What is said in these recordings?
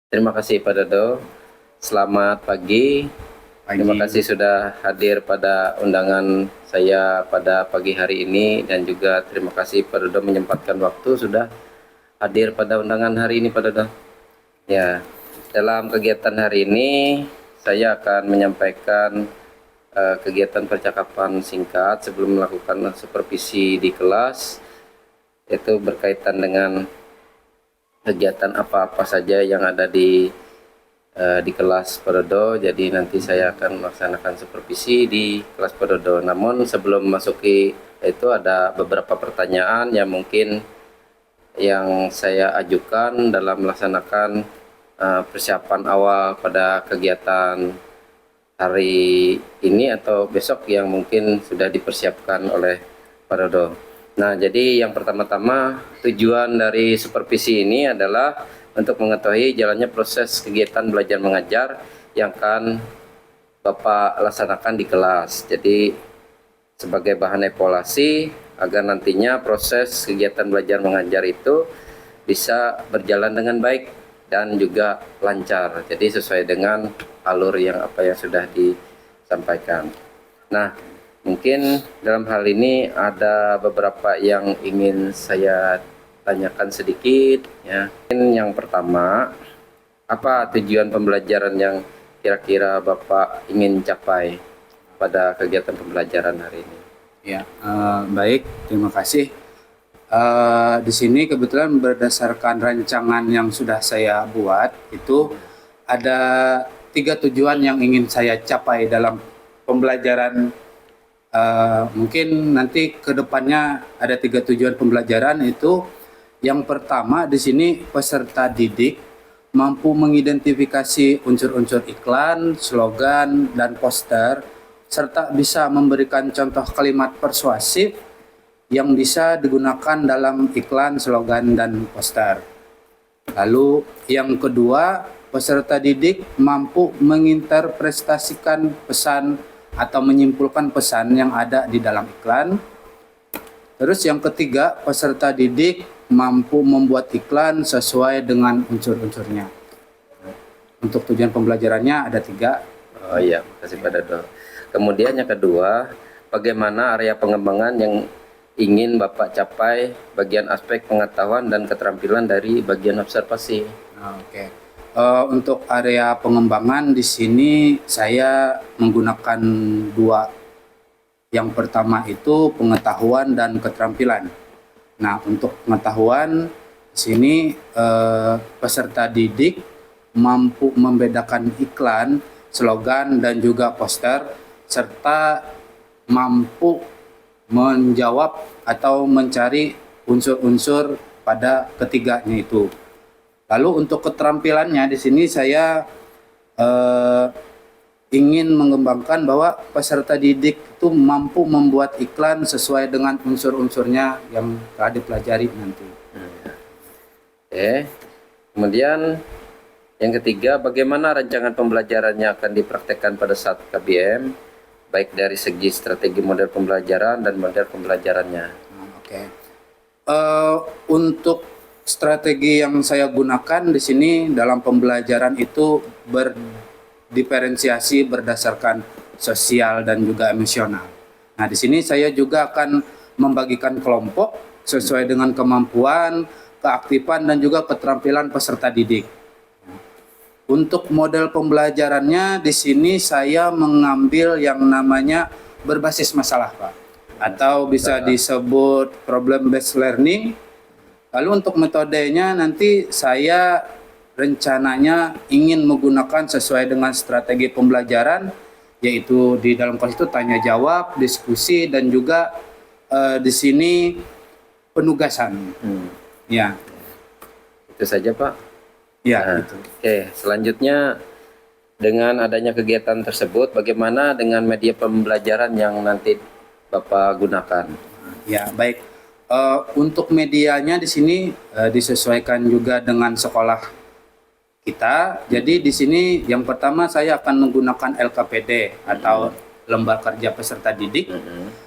Terima kasih Pak Dodo. Selamat pagi. Terima kasih sudah hadir pada undangan saya pada pagi hari ini, dan juga terima kasih Pak Dodo menyempatkan waktu sudah hadir pada undangan hari ini Pak Dodo. Ya, dalam kegiatan hari ini saya akan menyampaikan kegiatan percakapan singkat sebelum melakukan supervisi di kelas, yaitu berkaitan dengan kegiatan apa-apa saja yang ada di kelas Pododo. Jadi nanti saya akan melaksanakan supervisi di kelas Pododo. Namun sebelum masuki itu ada beberapa pertanyaan yang mungkin yang saya ajukan dalam melaksanakan persiapan awal pada kegiatan hari ini atau besok yang mungkin sudah dipersiapkan oleh Pododo. Nah, jadi yang pertama-tama tujuan dari supervisi ini adalah untuk mengetahui jalannya proses kegiatan belajar mengajar yang akan Bapak laksanakan di kelas. Jadi sebagai bahan evaluasi agar nantinya proses kegiatan belajar mengajar itu bisa berjalan dengan baik dan juga lancar. Jadi sesuai dengan alur yang sudah disampaikan. Nah, mungkin dalam hal ini ada beberapa yang ingin saya tanyakan sedikit ya. Yang pertama, apa tujuan pembelajaran yang kira-kira Bapak ingin capai pada kegiatan pembelajaran hari ini? Ya, baik, terima kasih. Di sini kebetulan berdasarkan rancangan yang sudah saya buat itu ada 3 tujuan yang ingin saya capai dalam pembelajaran. Mungkin nanti ke depannya ada 3 tujuan pembelajaran itu. Yang pertama di sini peserta didik mampu mengidentifikasi unsur-unsur iklan, slogan, dan poster, serta bisa memberikan contoh kalimat persuasif yang bisa digunakan dalam iklan, slogan, dan poster. Lalu yang kedua, peserta didik mampu menginterpretasikan pesan atau menyimpulkan pesan yang ada di dalam iklan. Terus yang ketiga, peserta didik mampu membuat iklan sesuai dengan unsur-unsurnya. Untuk tujuan pembelajarannya ada 3. Oh iya, makasih Pak Dodo. Kemudian yang kedua, bagaimana area pengembangan yang ingin Bapak capai bagian aspek pengetahuan dan keterampilan dari bagian observasi? Oke. Untuk area pengembangan di sini saya menggunakan 2. Yang pertama itu pengetahuan dan keterampilan. Nah, untuk pengetahuan di sini peserta didik mampu membedakan iklan, slogan, dan juga poster, serta mampu menjawab atau mencari unsur-unsur pada ketiganya itu. Lalu untuk keterampilannya di sini saya ingin mengembangkan bahwa peserta didik itu mampu membuat iklan sesuai dengan unsur-unsurnya yang telah dipelajari nanti. Oke. Kemudian yang ketiga, bagaimana rancangan pembelajarannya akan dipraktekkan pada saat KBM, baik dari segi strategi model pembelajaran dan model pembelajarannya? Oke. Untuk strategi yang saya gunakan di sini dalam pembelajaran itu berdiferensiasi berdasarkan sosial dan juga emosional. Nah, di sini saya juga akan membagikan kelompok sesuai dengan kemampuan, keaktifan, dan juga keterampilan peserta didik. Untuk model pembelajarannya di sini saya mengambil yang namanya berbasis masalah, Pak, atau bisa disebut problem based learning. Lalu untuk metodenya nanti saya rencananya ingin menggunakan sesuai dengan strategi pembelajaran, yaitu di dalam kelas itu tanya jawab, diskusi, dan juga di sini penugasan. Ya. Itu saja Pak. Ya, Nah, gitu. Oke, selanjutnya dengan adanya kegiatan tersebut, bagaimana dengan media pembelajaran yang nanti Bapak gunakan? Ya, baik. Untuk medianya di sini disesuaikan juga dengan sekolah kita. Jadi di sini yang pertama saya akan menggunakan LKPD atau Lembar Kerja Peserta Didik.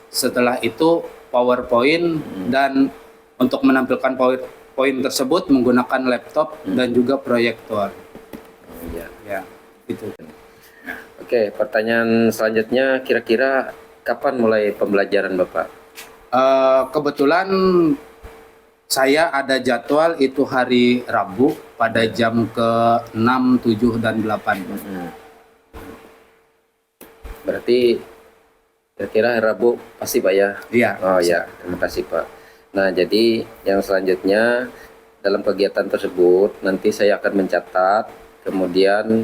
Setelah itu PowerPoint, dan untuk menampilkan PowerPoint tersebut menggunakan laptop dan juga proyektor. Iya. Ya, itu. Oke, pertanyaan selanjutnya kira-kira kapan mulai pembelajaran Bapak? Kebetulan saya ada jadwal itu hari Rabu pada jam ke-6, 7, dan 8. Berarti kira-kira hari Rabu pasti Pak ya? Iya. Oh ya, terima kasih Pak. Nah, jadi yang selanjutnya dalam kegiatan tersebut nanti saya akan mencatat, kemudian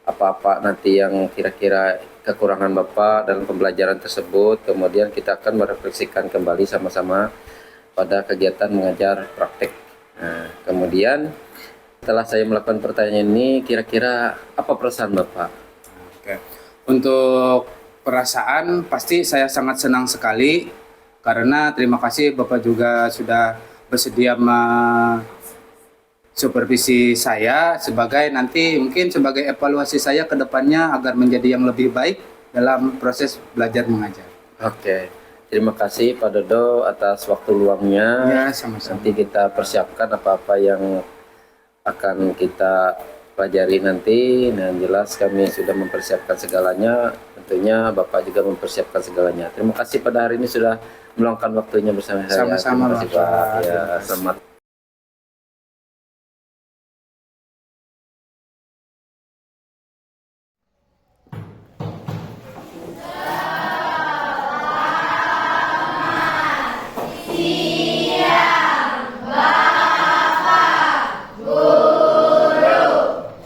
apa-apa nanti yang kira-kira kekurangan Bapak dalam pembelajaran tersebut, kemudian kita akan merefleksikan kembali sama-sama pada kegiatan mengajar praktek. Nah, kemudian setelah saya melakukan pertanyaan ini, kira-kira apa perasaan Bapak? Oke. Untuk perasaan pasti saya sangat senang sekali karena terima kasih Bapak juga sudah bersedia supervisi saya sebagai nanti mungkin sebagai evaluasi saya ke depannya agar menjadi yang lebih baik dalam proses belajar mengajar. Oke, terima kasih Pak Dodo atas waktu luangnya. Ya, sama-sama. Nanti kita persiapkan apa-apa yang akan kita pelajari nanti. Nah, yang jelas kami sudah mempersiapkan segalanya. Tentunya Bapak juga mempersiapkan segalanya. Terima kasih pada hari ini sudah meluangkan waktunya bersama saya. Sama-sama, Terima kasih Pak. Bapak. Ya, selamat.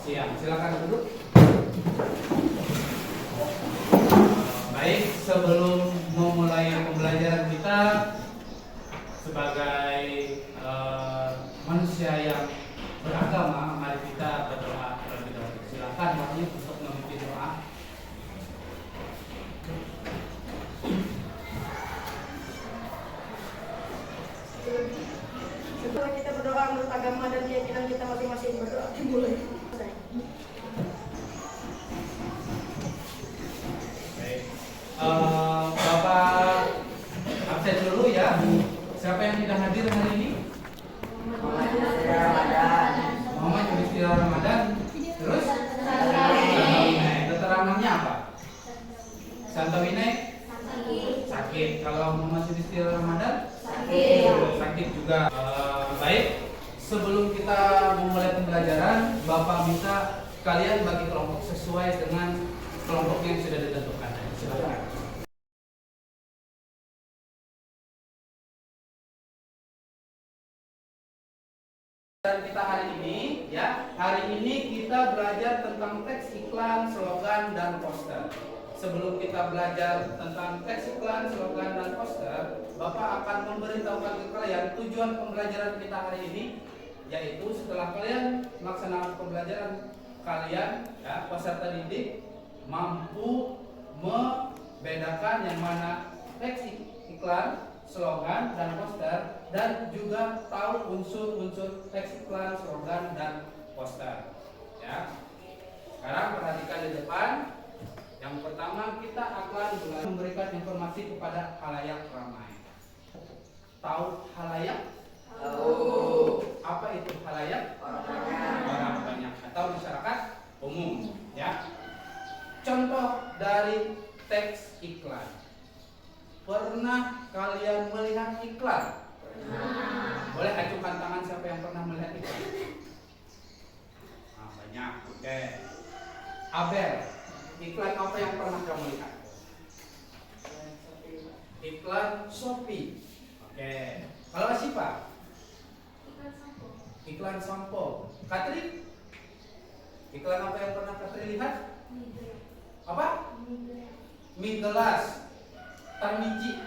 Siap, silakan duduk. Baik, sebelum memulai pembelajaran kita sebagai manusia yang beragama, mari kita berdoa terlebih dahulu. Silakan Pak Yus untuk memimpin doa. Setelah kita berdoa menurut agama dan keyakinan kita masing-masing, berdoa dimulai. Baik. Bapak absen dulu ya. Siapa yang tidak hadir hari ini? Muhammad Yudhistira Ramadan. Terus? Santawinai. Keterangannya apa? Santawinai? Sakit. Kalau Muhammad Yudhistira Ramadan? Sakit juga. Baik. Sebelum kita memulai pembelajaran, Bapak minta kalian bagi kelompok sesuai dengan kelompok yang sudah ditentukan. Silakan. Dan kita hari ini, ya, hari ini kita belajar tentang teks iklan, slogan, dan poster. Sebelum kita belajar tentang teks iklan, slogan, dan poster, Bapak akan memberitahukan ke kalian tujuan pembelajaran kita hari ini, yaitu setelah kalian melaksanakan pembelajaran kalian, ya, peserta didik mampu membedakan yang mana teks iklan, slogan, dan poster, dan juga tahu unsur-unsur teks iklan, slogan, dan poster. Ya. Sekarang perhatikan di depan. Yang pertama kita akan memberikan informasi kepada halayak ramai. Tahu halayak? Tahu. Apa itu halayak? Orang banyak atau masyarakat umum. Ya. Contoh dari teks iklan. Pernah kalian melihat iklan? Pernah. Boleh ajukan tangan siapa yang pernah melihat iklan? Nah, banyak. Oke. Abel, iklan apa yang pernah kamu lihat? Iklan Shopee. Oke. Kalau Asifa? Iklan sampo. Katri? Iklan apa yang pernah Katri lihat? Apa? Mie gelas. Tarmiji.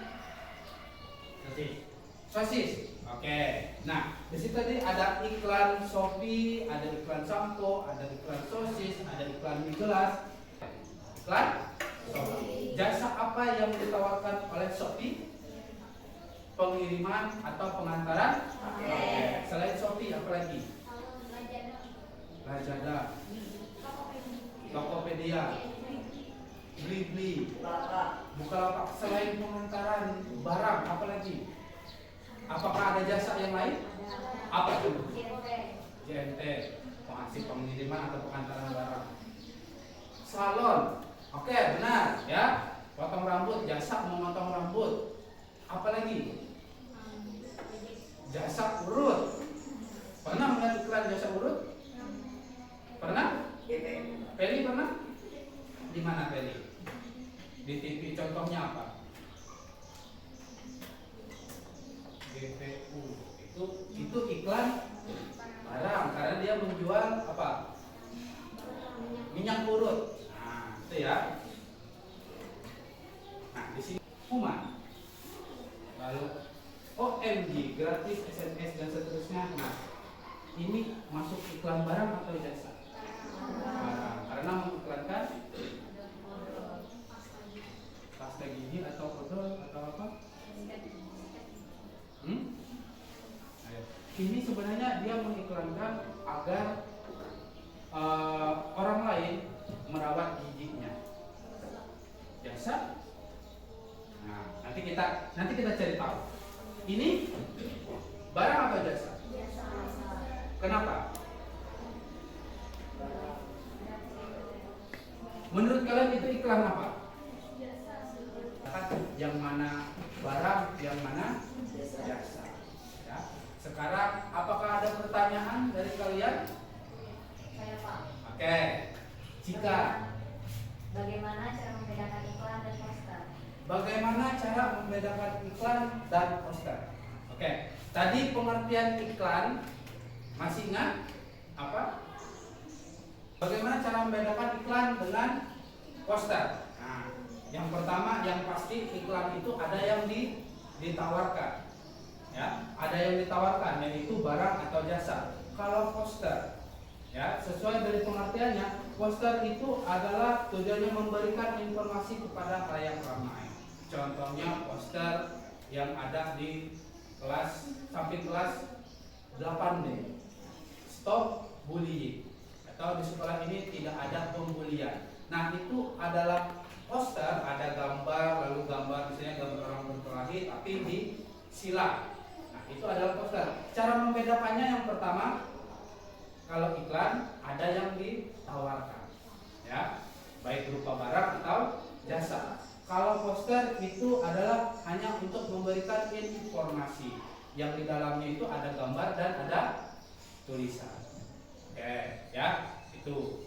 Sosis. Oke. Nah, di situ tadi ada iklan Shopee, ada iklan sampo, ada iklan sosis, ada iklan mie gelas. Iklan Shopee. Jasa apa yang ditawarkan oleh Shopee? Pengiriman atau pengantaran? Oke. Selain Shopee apa lagi? Lazada, Tokopedia, Blibli, Bukalapak. Selain pengantaran barang apa lagi? Apakah ada jasa yang lain? Apa itu? JNT. masih pengiriman atau pengantaran barang. Salon, oke benar ya. Potong rambut, jasa memotong rambut. Apalagi? Jasa urut. Pernah melihat iklan jasa urut? Pernah? Peli pernah? Di mana Peli? Di TV contohnya apa? GPU. Itu iklan barang karena dia menjual apa? Minyak urut. Nah, itu ya. Nah, di sini Kuman. Lalu OMG, gratis SMS dan seterusnya. Nah, ini masuk iklan barang atau jasa? Barang. Karena mengiklankan pasta gigi atau odol atau apa? Ayo. Ini sebenarnya dia mengiklankan agar orang lain merawat giginya. Jasa? Nah, nanti kita cari tahu. Ini barang atau jasa? Kenapa? Menurut kalian itu iklan apa? Yang mana barang, yang mana jasa? Ya. Sekarang, apakah ada pertanyaan dari kalian? Saya Pak. Oke. Jika Bagaimana cara membedakan iklan dan poster? bagaimana cara membedakan iklan dan poster? Oke. Tadi pengertian iklan masih ingat apa? Bagaimana cara membedakan iklan dengan poster? Nah, yang pertama yang pasti iklan itu ada yang ditawarkan. Ya, ada yang ditawarkan yaitu barang atau jasa. Kalau poster, ya, sesuai dari pengertiannya, poster itu adalah tujuannya memberikan informasi kepada khalayak ramai. Contohnya poster yang ada di kelas samping kelas 8D. Stop bullying. Atau di sekolah ini tidak ada pembulian. Nah, itu adalah poster, ada gambar, lalu gambar misalnya gambar orang berkelahi tapi di sila. Nah, itu adalah poster. Cara membedakannya yang pertama, kalau iklan ada yang ditawarkan, ya, baik berupa barang atau jasa. Kalau poster itu adalah hanya untuk memberikan informasi yang di dalamnya itu ada gambar dan ada tulisan. Oke, ya, itu.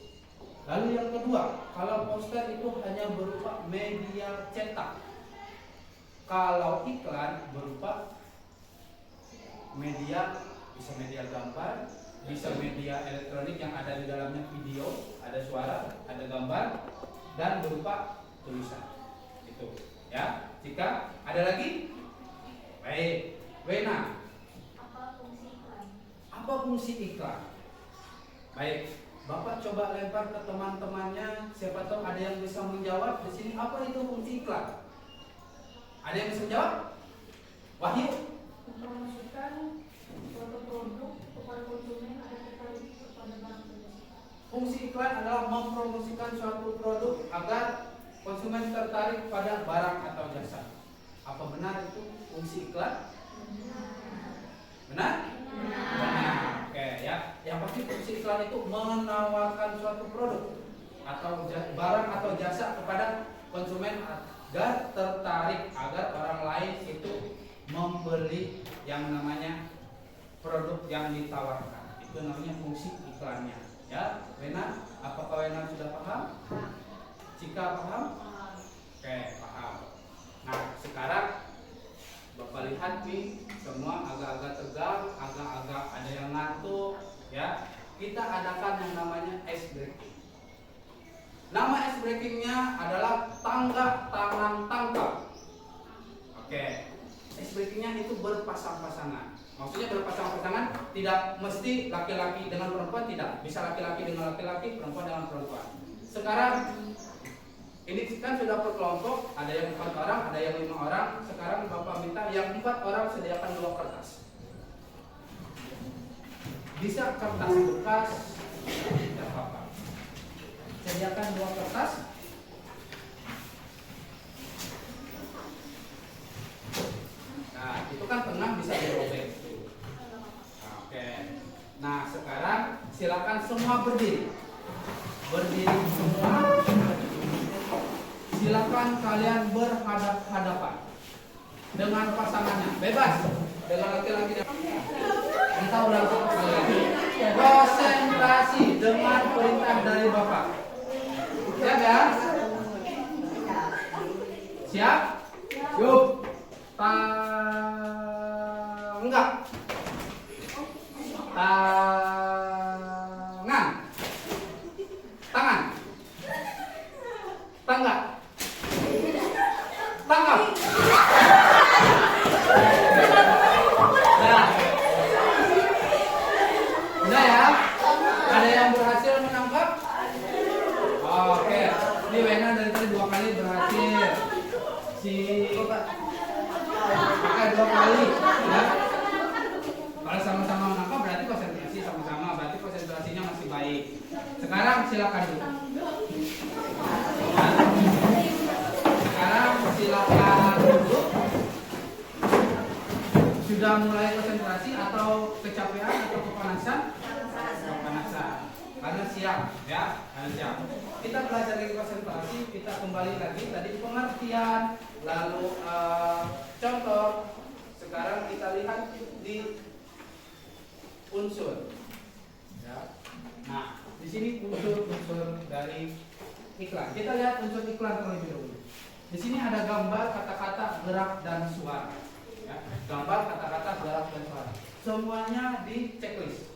Lalu yang kedua, kalau poster itu hanya berupa media cetak. Kalau iklan berupa media, bisa media gambar, bisa media elektronik yang ada di dalamnya video, ada suara, ada gambar, dan berupa tulisan. Itu, ya. Jika ada lagi, baik. Wena, Apa fungsi iklan? apa fungsi iklan? Baik, Bapak coba lempar ke teman-temannya, siapa tahu ada yang bisa menjawab di sini. Apa itu fungsi iklan? Ada yang bisa menjawab? Wahyu? Mempromosikan suatu produk kepada konsumen agar tertarik kepada barang tersebut. Fungsi iklan adalah mempromosikan suatu produk agar konsumen tertarik pada barang atau jasa. Apa benar itu fungsi iklan? Benar? Benar. Oke, ya. Yang pasti fungsi iklan itu menawarkan suatu produk atau barang atau jasa kepada konsumen agar tertarik, agar orang lain itu membeli yang namanya produk yang ditawarkan. Itu namanya fungsi iklannya. Ya, Wena, apakah Wena sudah paham? Jika paham? Oke, paham. Nah, sekarang Bapak lihat nih, semua agak-agak tegang, agak-agak ada yang ngantuk, ya. Kita adakan yang namanya ice breaking. Nama ice breakingnya adalah tangga tangan tangkap. Oke, ice breakingnya itu berpasang-pasangan. Maksudnya berpasang-pasangan tidak mesti laki-laki dengan perempuan, tidak. Bisa laki-laki dengan laki-laki, perempuan dengan perempuan. Sekarang ini kan sudah per kelompok, ada yang 4 orang, ada yang 5 orang. Sekarang Bapak minta yang 4 orang sediakan 2 kertas. Bisa kertas bekas, tidak apa-apa. Sediakan 2 kertas. Nah, itu kan tengah bisa dirobek. Oke. Nah, sekarang silakan semua berdiri. Berdiri semua. Silakan kalian berhadap-hadapan dengan pasangannya. Bebas dengan laki-laki. Kita ulang sekali lagi. Konsentrasi dengan perintah dari Bapak. Siap ya? Siap? Yuk. Tanggap. Tangan. Tangan. Tanggap. Tanggap. Nah. Udah ya? Ada yang berhasil menangkap? Oke. Ini Wena dari tadi 2 kali berhasil. Si pakai 2 kali ya. Kalau sama-sama menangkap berarti konsentrasi sama-sama, berarti konsentrasinya masih baik. Sekarang silakan dulu. Sekarang silakan duduk. Sudah mulai konsentrasi atau kecapean atau kepanasan? Kepanasan. Karena siap ya, karena siap. Kita belajar lagi konsentrasi, kita kembali lagi tadi pengertian, lalu contoh. Sekarang kita lihat di unsur. Ya. Nah, di sini unsur-unsur dari iklan. Kita lihat unsur iklan terlebih dahulu. Di sini ada gambar, kata-kata, gerak dan suara. Ya. Gambar, kata-kata, gerak dan suara. Semuanya di checklist.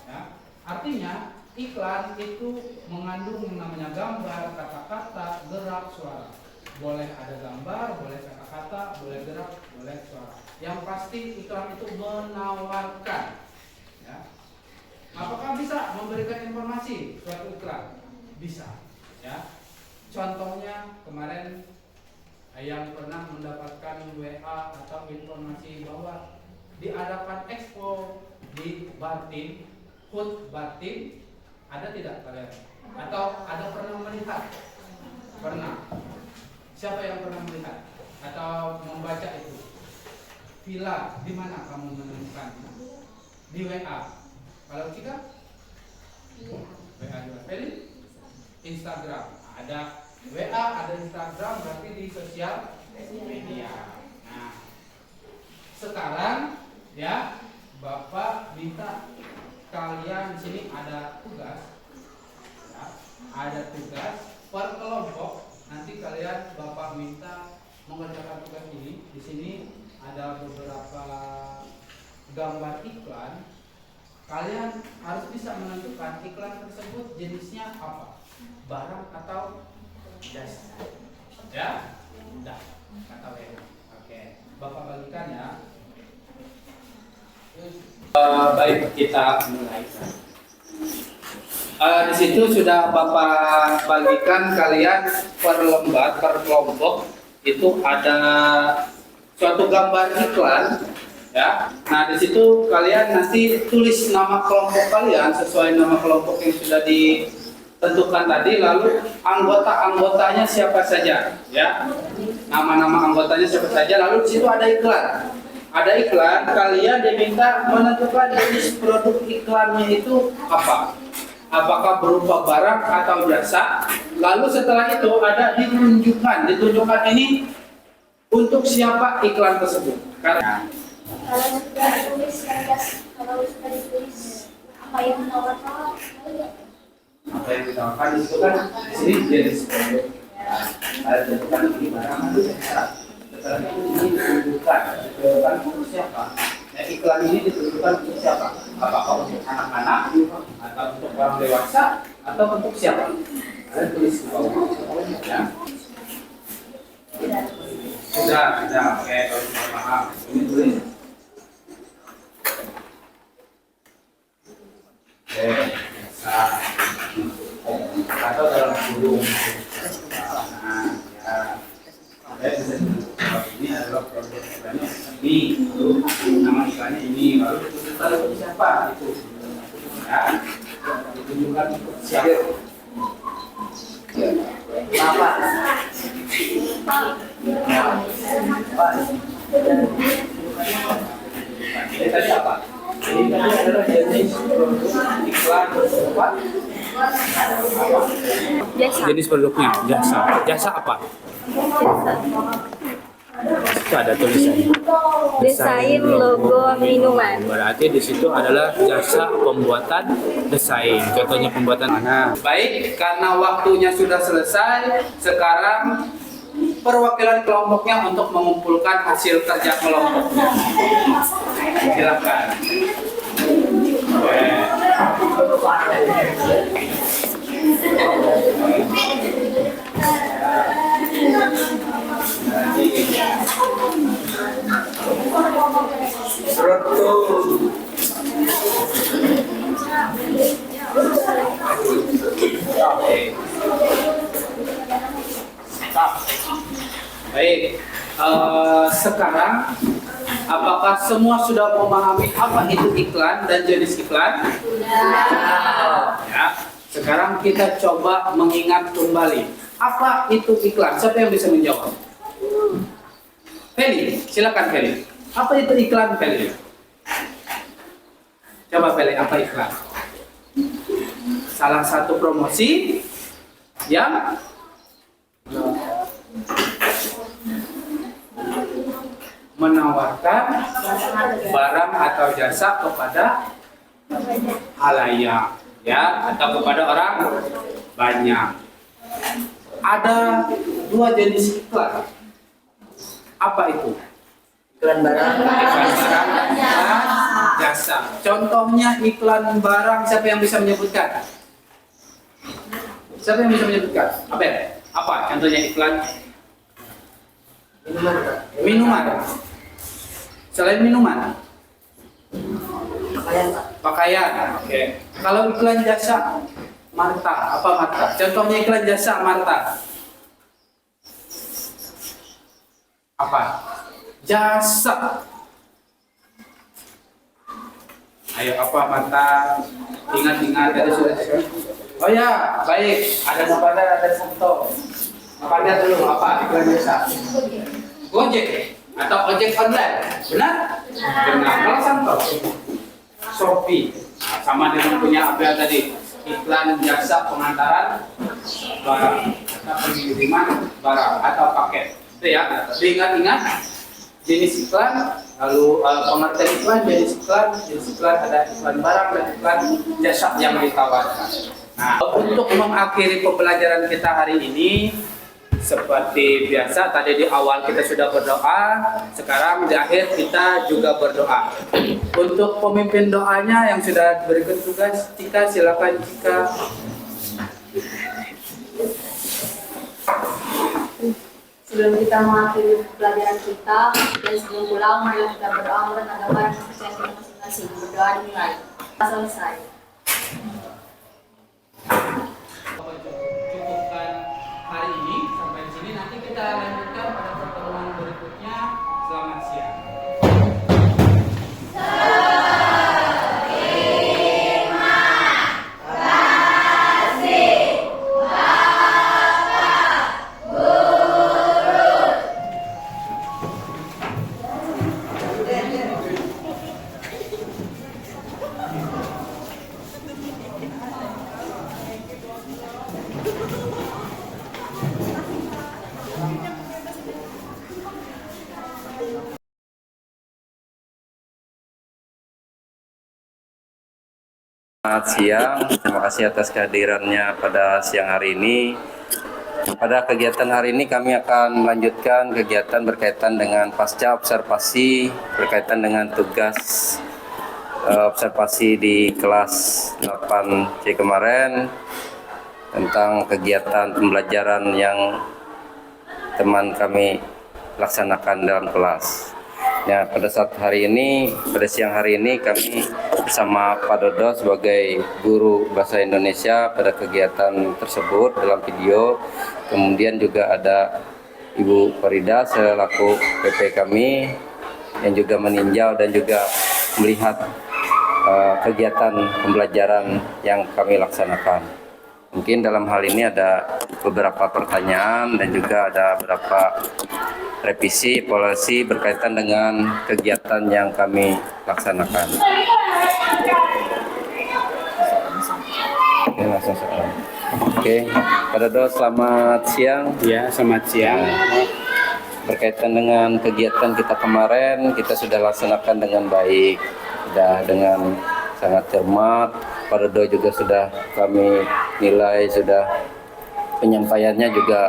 Ya. Artinya iklan itu mengandung yang namanya gambar, kata-kata, gerak, suara. Boleh ada gambar, boleh kata-kata, boleh gerak, boleh suara. Yang pasti iklan itu menawarkan. Ya. Apakah bisa memberikan informasi suatu iklan? Bisa. Ya. Contohnya kemarin yang pernah mendapatkan WA atau informasi bahwa diadakan expo di Batin, HUT Batin, ada tidak kalian? Atau ada pernah melihat? Pernah. Siapa yang pernah melihat atau membaca itu? Villa, di mana kamu menemukan? Di WA. Kalau Cika? WA juga. Feli? Instagram. Ada WA, ada Instagram, berarti di sosial media. Nah, sekarang ya, Bapak minta kalian di sini ada tugas, ya, ada tugas per kelompok. Nanti kalian Bapak minta mengerjakan tugas ini. Di sini ada beberapa gambar iklan. Kalian harus bisa menentukan iklan tersebut jenisnya apa, barang atau jasa. Ya, udah kata W. Oke, Bapak bagikan ya. Baik, kita mulai. Di situ sudah Bapak bagikan kalian per lembar, per kelompok itu ada suatu gambar iklan, ya. Nah, di situ kalian nanti tulis nama kelompok kalian sesuai nama kelompok yang sudah ditentukan tadi, lalu anggota-anggotanya siapa saja, ya. Nama-nama anggotanya siapa saja, lalu di situ ada iklan. Ada iklan, kalian diminta menentukan jenis produk iklannya itu apa. Apakah berupa barang atau jasa. Lalu setelah itu ada ditunjukkan ini untuk siapa iklan tersebut. Karena Kalau sudah ditulis kalau sudah ditulis apa yang menawarkan, apa yang ditawarkan di situ kan di sini jenis produk. Ada ditentukan ini barang atau jasa. Setelah itu ini ditunjukkan untuk siapa. Ya, iklan ini ditunjukkan untuk siapa? Apakah untuk anak-anak atau untuk orang dewasa atau untuk siapa? Ada tulis di bawah. Ya. Sudah, oke, kalau sudah paham. Ini tulis. Oke, bisa. Atau dalam kurung. Nah, ya. Ini adalah produk iklannya ini, lalu nama iklannya ini, lalu ditunjukkan untuk siapa itu, ya, ditunjukkan untuk siapa. Apa? Ini tadi apa? Ini tadi adalah jenis produk iklan apa? Jasa. Jenis produknya jasa. Jasa apa? Itu ada tulisannya. Desain logo minuman. Berarti di situ adalah jasa pembuatan desain. Contohnya pembuatan mana? Baik, karena waktunya sudah selesai, sekarang perwakilan kelompoknya untuk mengumpulkan hasil kerja kelompoknya. Silakan. Baik, sekarang apakah semua sudah memahami apa itu iklan dan jenis iklan? Ya. Sekarang kita coba mengingat kembali. Apa itu iklan? Siapa yang bisa menjawab? Feli, silakan Feli. Apa itu iklan, Feli? Coba Feli, apa iklan? Salah satu promosi yang menawarkan barang atau jasa kepada halayak, ya, atau kepada orang banyak. Ada dua jenis iklan. Apa itu? Iklan barang. Iklan barang dan jasa. Contohnya iklan barang, siapa yang bisa menyebutkan? Siapa yang bisa menyebutkan? Apa contohnya iklan? Minuman. Selain minuman? Pakaian, Pak. Pakaian. Oke. Kalau iklan jasa, Marta. Apa Marta? Contohnya iklan jasa Marta. Apa? Jasa. Ayo apa Marta? Ingat-ingat tadi sudah. Oh ya, baik. Ada Nopanda, ada Santo. Nopanda dulu apa? Iklan jasa. Gojek atau ojek online. Benar? Benar. Kalau Santo? Shopee. Nah, sama dengan punya Abel tadi. Iklan jasa pengantaran barang atau pengiriman barang atau paket. Itu ya. Diingat-ingat jenis iklan, lalu pengertian iklan, jenis iklan ada iklan barang dan iklan jasa yang ditawarkan. Nah, untuk mengakhiri pembelajaran kita hari ini, seperti biasa tadi di awal kita sudah berdoa, sekarang di akhir kita juga berdoa. Untuk pemimpin doanya yang sudah berikan tugas, Cika silakan Cika. Sebelum kita mengakhiri pelajaran kita dan sebelum pulang, mari kita berdoa menurut agama dan kepercayaan kita masing-masing. Berdoa dimulai. Selesai. Cukupkan hari ini sampai di sini. Nanti kita lanjutkan pada pertemuan berikutnya. Selamat siang. Selamat siang, terima kasih atas kehadirannya pada siang hari ini. Pada kegiatan hari ini kami akan melanjutkan kegiatan berkaitan dengan pasca observasi berkaitan dengan tugas observasi di kelas 8C kemarin tentang kegiatan pembelajaran yang teman kami laksanakan dalam kelas. Ya, pada saat hari ini, pada siang hari ini kami bersama Pak Dodo sebagai guru bahasa Indonesia pada kegiatan tersebut dalam video. Kemudian juga ada Ibu Farida selaku PP kami yang juga meninjau dan juga melihat kegiatan pembelajaran yang kami laksanakan. Mungkin dalam hal ini ada beberapa pertanyaan dan juga ada beberapa revisi evaluasi berkaitan dengan kegiatan yang kami laksanakan. Oke, langsung soal. Oke, Pak Dodo selamat siang. Ya, selamat siang. Berkaitan dengan kegiatan kita kemarin, kita sudah laksanakan dengan baik, sudah dengan sangat cermat. Pak Dodo juga sudah kami nilai, sudah penyampaiannya juga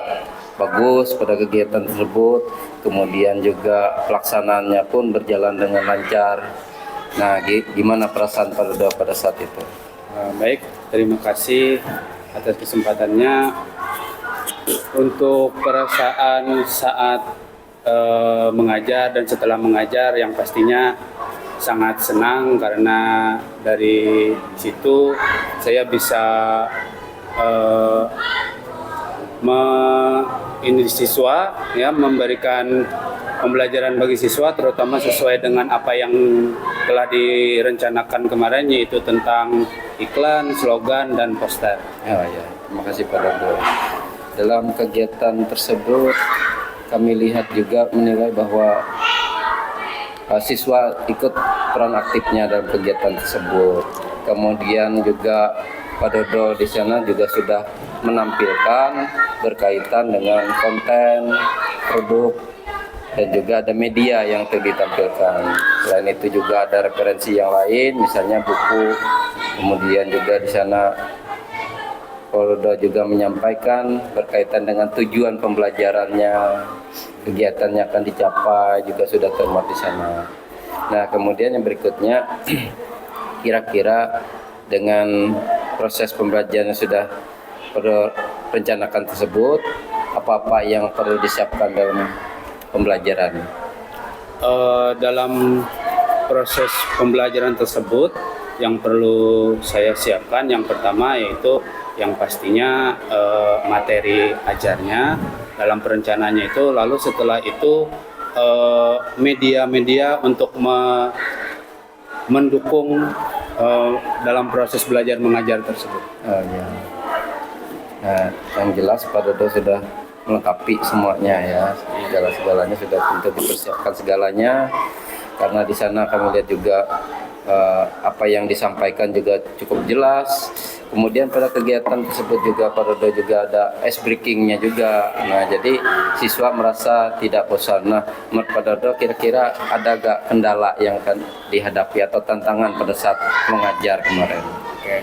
bagus pada kegiatan tersebut. Kemudian juga pelaksanaannya pun berjalan dengan lancar. Nah, gimana perasaan Pak Dodo pada saat itu? Baik, terima kasih atas kesempatannya. Untuk perasaan saat mengajar dan setelah mengajar, yang pastinya sangat senang karena dari situ saya bisa ini siswa ya, memberikan pembelajaran bagi siswa terutama sesuai dengan apa yang telah direncanakan kemarin, yaitu tentang iklan, slogan, dan poster. Oh ya, terima kasih Pak Dodo. Dalam kegiatan tersebut kami lihat juga menilai bahwa siswa ikut peran aktifnya dalam kegiatan tersebut. Kemudian juga Pak Dodo di sana juga sudah menampilkan berkaitan dengan konten, produk, dan juga ada media yang ditampilkan. Selain itu juga ada referensi yang lain, misalnya buku. Kemudian juga di sana Pak Dodo juga menyampaikan berkaitan dengan tujuan pembelajarannya, kegiatannya akan dicapai, juga sudah termuat di sana. Nah, kemudian yang berikutnya, kira-kira dengan proses pembelajaran yang sudah perlu rencanakan tersebut, apa-apa yang perlu disiapkan dalam pembelajaran? Dalam proses pembelajaran tersebut yang perlu saya siapkan, yang pertama yaitu yang pastinya materi ajarnya dalam perencanaannya itu, lalu setelah itu media-media untuk mendukung dalam proses belajar mengajar tersebut. Oh, ya. Nah, yang jelas Pak Dodo sudah melengkapi semuanya ya, segala-segalanya sudah tentu dipersiapkan segalanya, karena di sana kami lihat juga apa yang disampaikan juga cukup jelas. Kemudian pada kegiatan tersebut juga Pak Dodo juga ada ice breakingnya juga. Nah, jadi siswa merasa tidak bosan. Nah, menurut Pak Dodo kira-kira ada gak kendala yang akan dihadapi atau tantangan pada saat mengajar kemarin? Oke,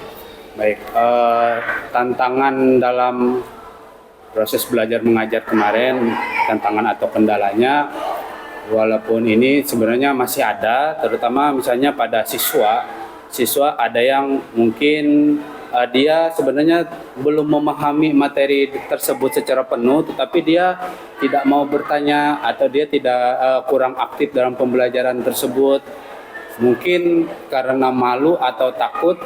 baik. Tantangan dalam proses belajar mengajar kemarin, tantangan atau kendalanya, walaupun ini sebenarnya masih ada, terutama misalnya pada siswa ada yang mungkin dia sebenarnya belum memahami materi tersebut secara penuh, tetapi dia tidak mau bertanya atau dia tidak kurang aktif dalam pembelajaran tersebut. Mungkin karena malu atau takut,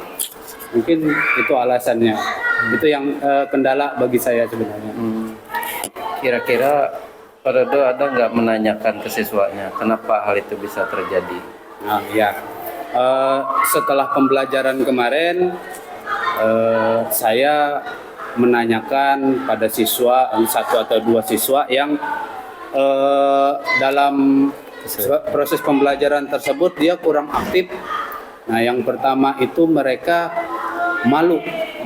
mungkin itu alasannya. Itu yang kendala bagi saya sebenarnya. Kira-kira Pak Dodo ada nggak menanyakan ke siswanya kenapa hal itu bisa terjadi? Nah, ya. Setelah pembelajaran kemarin, saya menanyakan pada siswa, satu atau dua siswa yang dalam proses pembelajaran tersebut dia kurang aktif. Nah, yang pertama itu mereka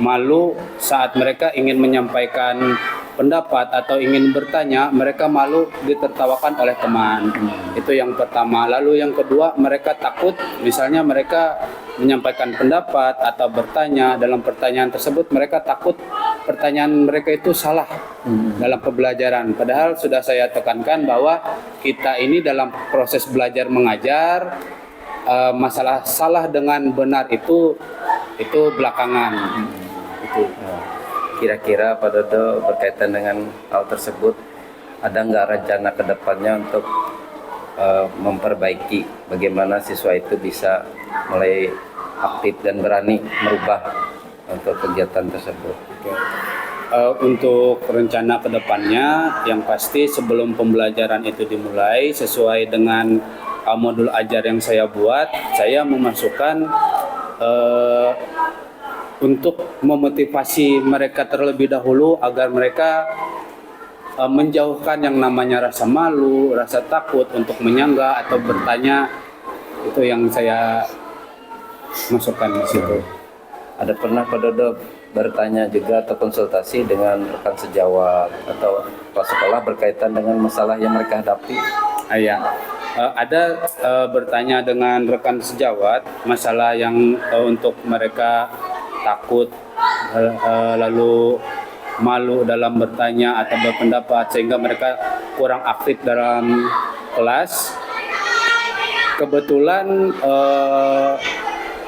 malu saat mereka ingin menyampaikan pendapat atau ingin bertanya, mereka malu ditertawakan oleh teman. Itu yang pertama. Lalu yang kedua, mereka takut, misalnya mereka menyampaikan pendapat atau bertanya, dalam pertanyaan tersebut mereka takut pertanyaan mereka itu salah dalam pembelajaran. Padahal sudah saya tekankan bahwa kita ini dalam proses belajar mengajar, masalah salah dengan benar itu belakangan. Itu. Kira-kira Pak Dodo berkaitan dengan hal tersebut, ada nggak rencana ke depannya untuk memperbaiki bagaimana siswa itu bisa mulai aktif dan berani merubah untuk kegiatan tersebut? Untuk rencana ke depannya, yang pasti sebelum pembelajaran itu dimulai, sesuai dengan modul ajar yang saya buat, saya memasukkan untuk memotivasi mereka terlebih dahulu agar mereka menjauhkan yang namanya rasa malu, rasa takut untuk menyangga atau bertanya. Itu yang saya masukkan di situ. Ada pernah Pak Dodo bertanya juga atau konsultasi dengan rekan sejawat atau kepala sekolah berkaitan dengan masalah yang mereka hadapi? Ya, ada bertanya dengan rekan sejawat masalah yang untuk mereka takut lalu malu dalam bertanya atau berpendapat sehingga mereka kurang aktif dalam kelas. Kebetulan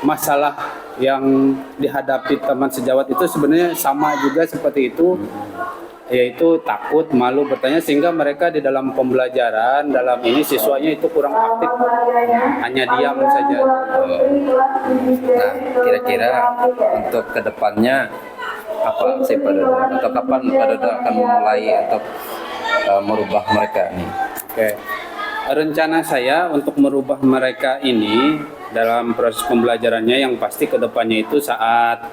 masalah yang dihadapi teman sejawat itu sebenarnya sama juga seperti itu, yaitu takut, malu bertanya sehingga mereka di dalam pembelajaran dalam ini siswanya itu kurang aktif, hanya diam saja. Nah, kira-kira untuk kedepannya apa sih Pak Dodo? Atau kapan Pak Dodo akan memulai untuk merubah mereka nih? Oke. Rencana saya untuk merubah mereka ini dalam proses pembelajarannya yang pasti kedepannya itu saat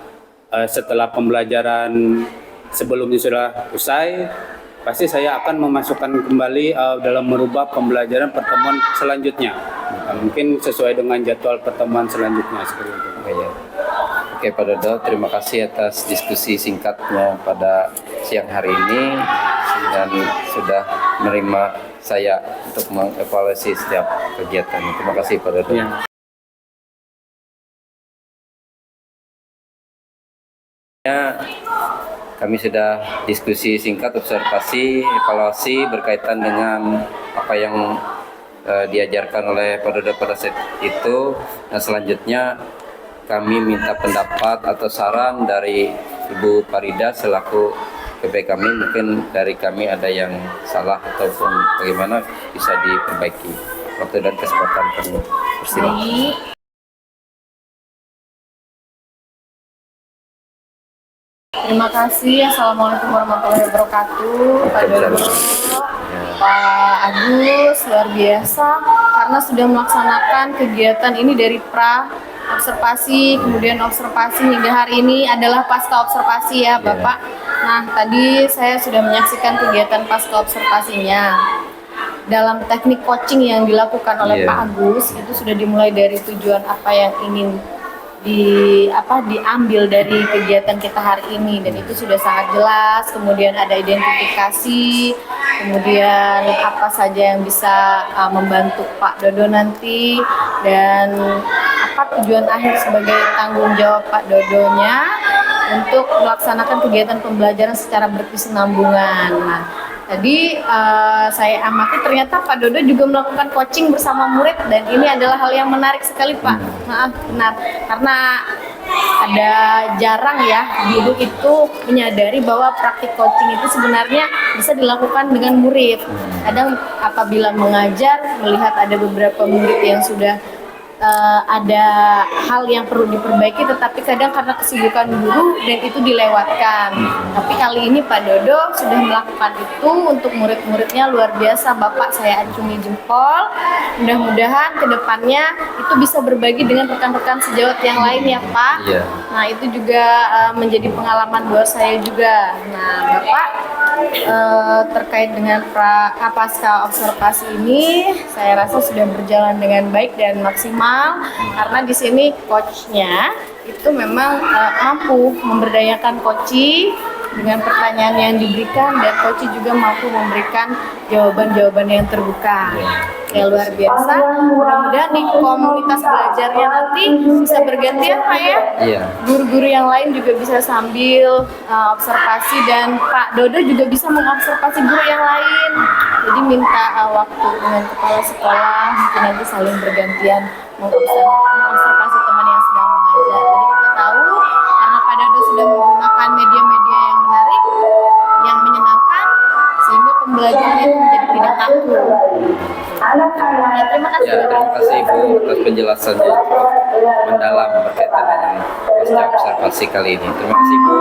setelah pembelajaran sebelumnya sudah usai, pasti saya akan memasukkan kembali dalam merubah pembelajaran pertemuan selanjutnya. Mungkin sesuai dengan jadwal pertemuan selanjutnya seperti itu. Ya. Oke Pak Dodo, terima kasih atas diskusi singkatnya pada siang hari ini dan sudah menerima saya untuk mengevaluasi setiap kegiatan. Terima kasih Pak Dodo. Ya. Kami sudah diskusi singkat, observasi, evaluasi berkaitan dengan apa yang diajarkan oleh Pak Dodo pada saat itu. Nah, selanjutnya kami minta pendapat atau saran dari Ibu Farida selaku PP kami. Mungkin dari kami ada yang salah ataupun bagaimana bisa diperbaiki. Waktu dan kesempatan kami persilakan. Terima kasih. Assalamualaikum warahmatullahi wabarakatuh. Pak Dodo, Pak Agus, luar biasa karena sudah melaksanakan kegiatan ini dari pra observasi, kemudian observasi hingga hari ini adalah pasca observasi ya Bapak. Nah, tadi saya sudah menyaksikan kegiatan pasca observasinya. Dalam teknik coaching yang dilakukan oleh Pak Agus itu sudah dimulai dari tujuan apa yang ingin diambil dari kegiatan kita hari ini, dan itu sudah sangat jelas. Kemudian ada identifikasi, kemudian apa saja yang bisa membantu Pak Dodo nanti, dan apa tujuan akhir sebagai tanggung jawab Pak Dodonya untuk melaksanakan kegiatan pembelajaran secara berkesinambungan. Nah, tadi saya amati ternyata Pak Dodo juga melakukan coaching bersama murid, dan ini adalah hal yang menarik sekali Pak. Benar, karena ada jarang ya guru itu menyadari bahwa praktik coaching itu sebenarnya bisa dilakukan dengan murid. Kadang apabila mengajar melihat ada beberapa murid yang sudah ada hal yang perlu diperbaiki, tetapi kadang karena kesibukan guru dan itu dilewatkan. Tapi kali ini Pak Dodo sudah melakukan itu untuk murid-muridnya, luar biasa Bapak, saya acungi jempol. Mudah-mudahan kedepannya itu bisa berbagi dengan rekan-rekan sejawat yang lain ya Pak. Nah, itu juga menjadi pengalaman buat saya juga. Nah Bapak, terkait dengan pasca observasi ini saya rasa sudah berjalan dengan baik dan maksimal, karena di sini coachnya itu memang mampu memberdayakan coachi dengan pertanyaan yang diberikan, dan coachi juga mampu memberikan jawaban-jawaban yang terbuka. Ya, luar biasa. Mudah-mudahan di komunitas belajarnya nanti bisa bergantian Pak ya. Guru-guru yang lain juga bisa sambil observasi, dan Pak Dodo juga bisa mengobservasi guru yang lain. Jadi minta waktu dengan kepala sekolah, mungkin nanti saling bergantian mengobservasi teman yang sedang mengajar. Jadi kita tahu karena Pak Dodo sudah menggunakan media-media yang menarik, yang menyenangkan, sehingga pembelajaran itu menjadi tidak kaku. Terima kasih. Terima kasih Ibu atas penjelasannya cukup mendalam berkaitan dengan pasca observasi kali ini. Terima kasih Bu.